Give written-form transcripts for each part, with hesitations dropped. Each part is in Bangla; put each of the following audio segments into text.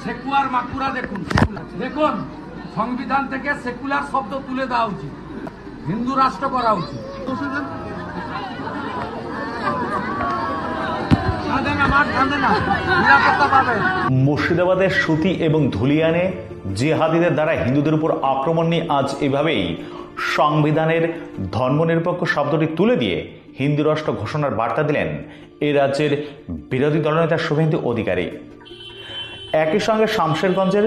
সেকুলার মাকুরা দেখুন, দেখুন সংবিধান থেকে সেকুলার শব্দ তুলে দেওয়া উচিত, হিন্দু রাষ্ট্র করা উচিত। মুর্শিদাবাদের সুতি এবং ধুলিয়ানে জিহাদিদের দ্বারা হিন্দুদের উপর আক্রমণ নিয়ে আজ এভাবেই সংবিধানের ধর্মনিরপেক্ষ শব্দটি তুলে দিয়ে হিন্দু রাষ্ট্র ঘোষণার বার্তা দিলেন এ রাজ্যের বিরোধী দলনেতা শুভেন্দু অধিকারী। একই সঙ্গে শামশেরগঞ্জের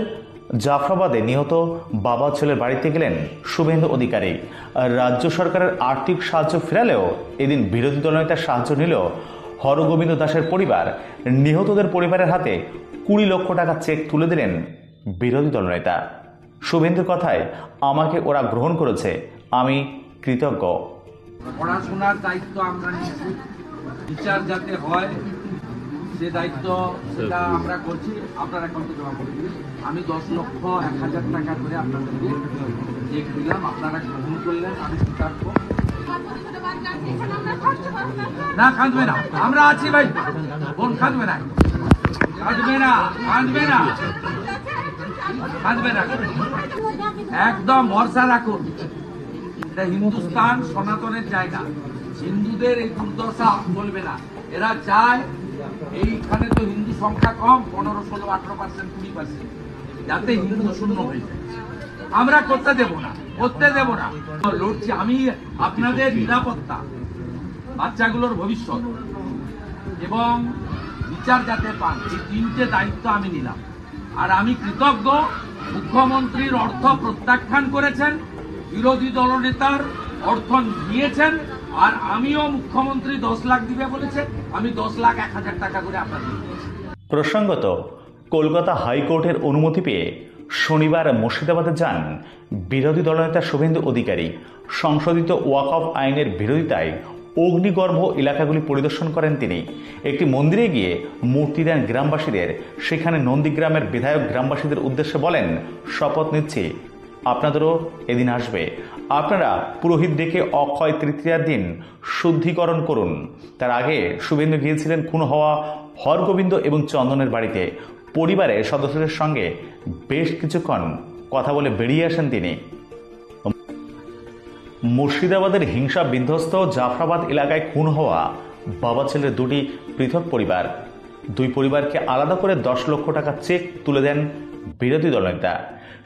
জাফরাবাদে নিহত বাবা ছেলের বাড়িতে গেলেন শুভেন্দু অধিকারী। রাজ্য সরকারের আর্থিক সাহায্য ফেরালেও এদিন বিরোধী দলনেতার সাহায্য নিল হরগোবিন্দ দাসের পরিবার। নিহতদের পরিবারের হাতে 20 লক্ষ টাকা চেক তুলে দিলেন বিরোধী দলনেতা। শুভেন্দুর কথায়, আমাকে ওরা গ্রহণ করেছে, আমি কৃতজ্ঞ। পড়াশোনার দায়িত্ব আমরা নিচ্ছি, বিচার যাতে হয় সে দায়িত্ব সেটা আমরা করছি। আপনার অ্যাকাউন্টে জমা করে দিন। আমি 10,01,000 টাকা করে আপনাদেরকে চেক দিলাম, আপনারা গ্রহণ করলেন, আমি কৃতজ্ঞ। না কাঁদবে না, আমরা আছি ভাই বোন, কাঁদবে না, কাঁদবে না, কাঁদবে না, কাঁদবে না, একদম ভরসা রাখুন। এটা হিন্দুস্তান সনাতনের জায়গা, হিন্দুদের এই দুর্দশা বলবে না। এরা চায় এইখানে তো হিন্দু সংখ্যা কম, 15, 16, 18%, 20%, যাতে হিন্দু শূন্য হয়ে যায়। আমরা করতে দেব না, করতে দেব না, লড়ছি। আমি আপনাদের নিরাপত্তা, বাচ্চাগুলোর ভবিষ্যৎ এবং বিচার যাতে পান, এই 3টে দায়িত্ব আমি নিলাম। আর আমি কৃতজ্ঞ, মুখ্যমন্ত্রীর অর্থ প্রত্যাখ্যান করেছেন, বিরোধী দলনেতার অর্থ দিয়েছেন, আর আমিও মুখ্যমন্ত্রী 10 লাখ দিবে বলেছে, আমি 10,01,000 টাকা করে আপনাদের দিয়েছি। প্রসঙ্গত, কলকাতা হাইকোর্টের অনুমতি পেয়ে শনিবার মুর্শিদাবাদে যান বিরোধী দলনেতা শুভেন্দু অধিকারী। সংশোধিত ওয়াকফ আইনের বিরোধিতায় অগ্নিগর্ভ এলাকাগুলি পরিদর্শন করেন তিনি। একটি মন্দিরে গিয়ে মূর্তি দেন গ্রামবাসীদের। সেখানে নন্দীগ্রামের বিধায়ক গ্রামবাসীদের উদ্দেশ্যে বলেন, শপথ নিচ্ছি আপনাদেরও এদিন আসবে, আপনারা পুরোহিত ডেকে অক্ষয় তৃতীয়ার দিন শুদ্ধিকরণ করুন। তার আগে শুভেন্দু গিয়েছিলেন খুন হওয়া হরগোবিন্দ এবং চন্দনের বাড়িতে। পরিবারের সদস্যদের সঙ্গে বেশ কিছুক্ষণ কথা বলে বেরিয়ে আসেন তিনি। মুর্শিদাবাদের হিংসা বিধ্বস্ত জাফরাবাদ এলাকায় খুন হওয়া বাবা ছেলের 2টি পৃথক পরিবার। 2 পরিবারকে আলাদা করে 10 লক্ষ টাকা চেক তুলে দেন বিরোধী দলনেতা।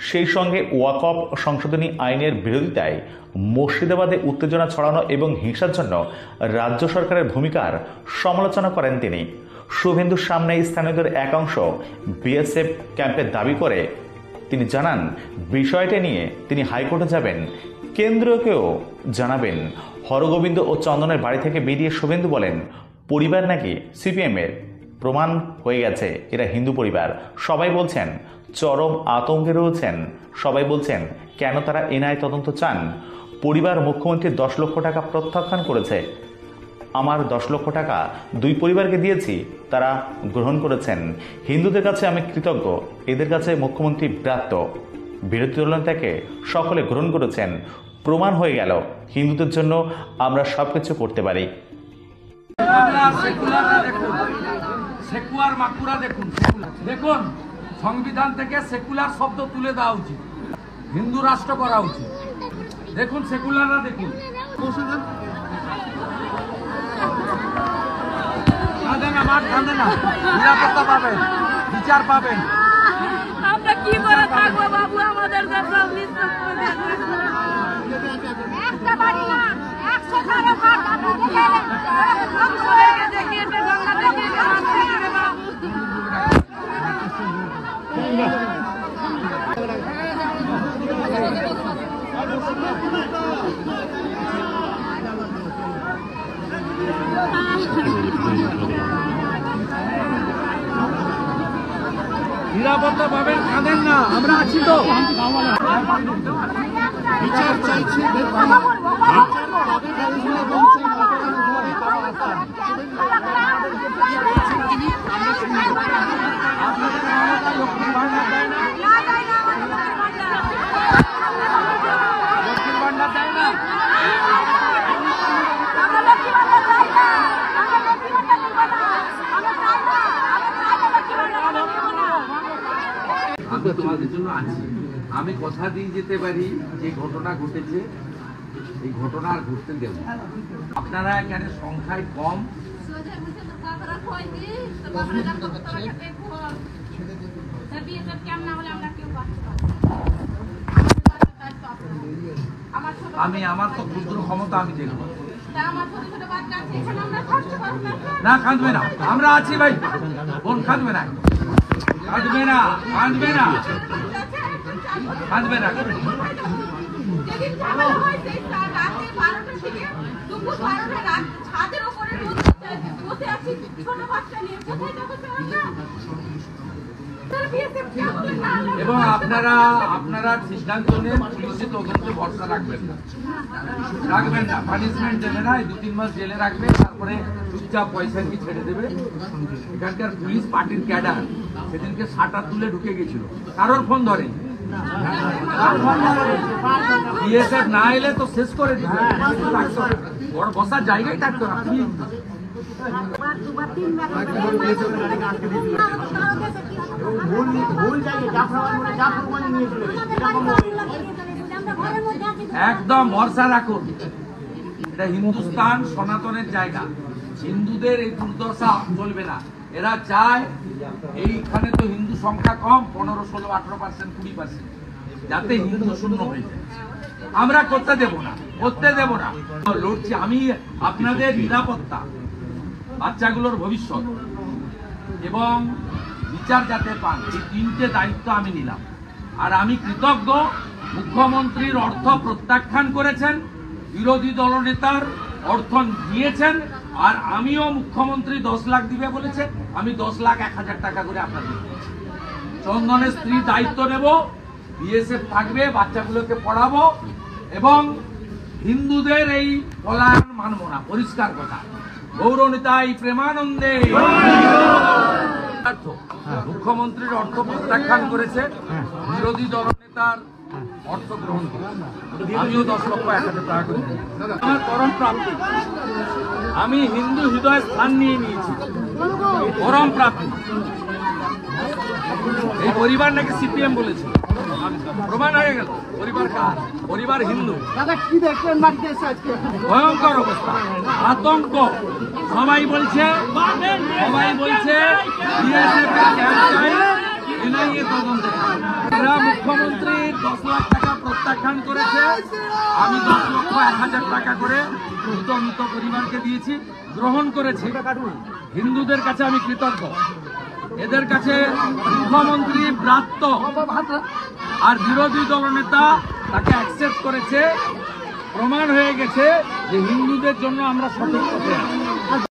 সেই সঙ্গে ওয়াকফ সংশোধনী আইনের বিরোধিতায় মুর্শিদাবাদে উত্তেজনা ছড়ানো এবং হিংসার জন্য রাজ্য সরকারের ভূমিকার সমালোচনা করেন তিনি। শুভেন্দুর সামনে স্থানীয়দের একাংশ বিএসএফ ক্যাম্পের দাবি করে তিনি জানান, বিষয়টা নিয়ে তিনি হাইকোর্টে যাবেন, কেন্দ্রকেও জানাবেন। হরগোবিন্দ ও চন্দনের বাড়ি থেকে বেরিয়ে শুভেন্দু বলেন, পরিবার নাকি সিপিএমের, প্রমাণ হয়ে গেছে এরা হিন্দু পরিবার। সবাই বলছেন চরম আতঙ্কে রয়েছেন, সবাই বলছেন কেন তারা এনআইএ তদন্ত চান। পরিবার মুখ্যমন্ত্রীর 10 লক্ষ টাকা প্রত্যাখ্যান করেছে। আমার 10 লক্ষ টাকা 2 পরিবারকে দিয়েছি, তারা গ্রহণ করেছেন। হিন্দুদের কাছে আমি কৃতজ্ঞ, এদের কাছে মুখ্যমন্ত্রী ব্রাত্য। বিরোধী দলনেতাকে সকলে গ্রহণ করেছেন, প্রমাণ হয়ে গেল হিন্দুদের জন্য আমরা সবকিছু করতে পারি। সেকুলার মাকুরা দেখুন, দেখুন সংবিধান থেকে সেকুলার শব্দ তুলে দেওয়া উচিত, হিন্দু রাষ্ট্র করা উচিত। দেখুন সেকুলাররা, দেখুন নিরাপত্তা পাবেন, বিচার পাবেন। আমরা কি করে থাকবো বাবু, আমাদের একটা বাড়ি না 100 টাকা ভাত দেখিয়ে নিরাপত্তা পাবেন, কাঁদেন না, আমরা আছি তো। বিচার চাইছি, আমি তোমাদের জন্য আছি। আমি কথা দিয়ে যেতে পারি যে ঘটনা ঘটেছে এই ঘটনা আর ঘটতে দেব না। আপনারা এখানে সংখ্যায় কম, আমি আমার তো ক্ষুদ্র ক্ষমতা আমি দেখব না। কাঁদবে না, আমরা আছি ভাই বোন, কাঁদবে না, কাঁদবে না, কাঁদবে না, কাঁদবে না। এবং আপনারা সিদ্ধান্ত নেন, পুলিশি তদন্তে ভরসা রাখবেন না, রাখবেন না, পানিশমেন্ট দেবে না, এই 2-3 মাস জেলে রাখবে, তারপরে চুপচাপ পয়সা নিয়ে ছেড়ে দেবে। এখানকার পুলিশ পার্টির ক্যাডার সেদিনকে শাটার তুলে ঢুকে গেছিল, কারোর ফোন ধরেনি। বিএসএফ না এলে তো শেষ করে দিবে, ওর বসার জায়গায় থাকতো না। একদম ভরসা রাখুন, এটা হিন্দুস্তান সনাতনের জায়গা, হিন্দুদের এই দুর্দশা চলবে না। এরা চায় এইখানে তো হিন্দু সংখ্যা কম, 15, 16, 18%, 20%, যাতে হিন্দু শূন্য হয়ে যায়। আমরা করতে দেব না, করতে দেব না, লড়ছি। আমি আপনাদের নিরাপত্তা, বাচ্চাগুলোর ভবিষ্যৎ এবং বিচার যাতে পান, এই 3টে দায়িত্ব আমি নিলাম। আর আমি কৃতজ্ঞ, মুখ্যমন্ত্রীর অর্থ প্রত্যাখ্যান করেছেন, বিরোধী দলনেতার অর্থ দিয়েছেন, আর আমিও মুখ্যমন্ত্রী 10 লাখ দিবে বলেছে, আমি 10 লাখ 1,000 টাকা করে আপনাদের চন্দনের স্ত্রী দায়িত্ব নেব, বিএসএফ থাকবে, বাচ্চাগুলোকে পড়াবো এবং হিন্দুদের এই পলায়ন মানব না, পরিষ্কার কথা। গৌরনেতাই প্রেমানন্দে। মুখ্যমন্ত্রীর অর্থ প্রত্যাখ্যান করেছে, বিরোধী দলনেতার অর্থ গ্রহণ করেছে, আমিও 10 লক্ষ 1,000 টাকা করে আমার পরম প্রাপ্তি। আমি হিন্দু হৃদয় স্থান নিয়ে নিয়েছি, পরম প্রাপ্তি। এই পরিবার নাকি সিপিএম বলেছে, প্রমাণ হয়ে গেল। পরিবার কার? পরিবার হিন্দু। ভয়ঙ্কর অবস্থা, আতঙ্ক। সবাই বলছে মুখ্যমন্ত্রী 10 লাখ টাকা প্রত্যাখ্যান করেছে, আমি 10 লক্ষ 1,000 টাকা করে মৃত পরিবারকে দিয়েছি, গ্রহণ করেছি। হিন্দুদের কাছে আমি কৃতজ্ঞ, এদের কাছে মুখ্যমন্ত্রী ব্রাত্য, আর বিরোধী দলনেতা তাকে অ্যাকসেপ্ট করেছে। প্রমাণ হয়ে গেছে যে হিন্দুদের জন্য আমরা সঠিক পথে আছি।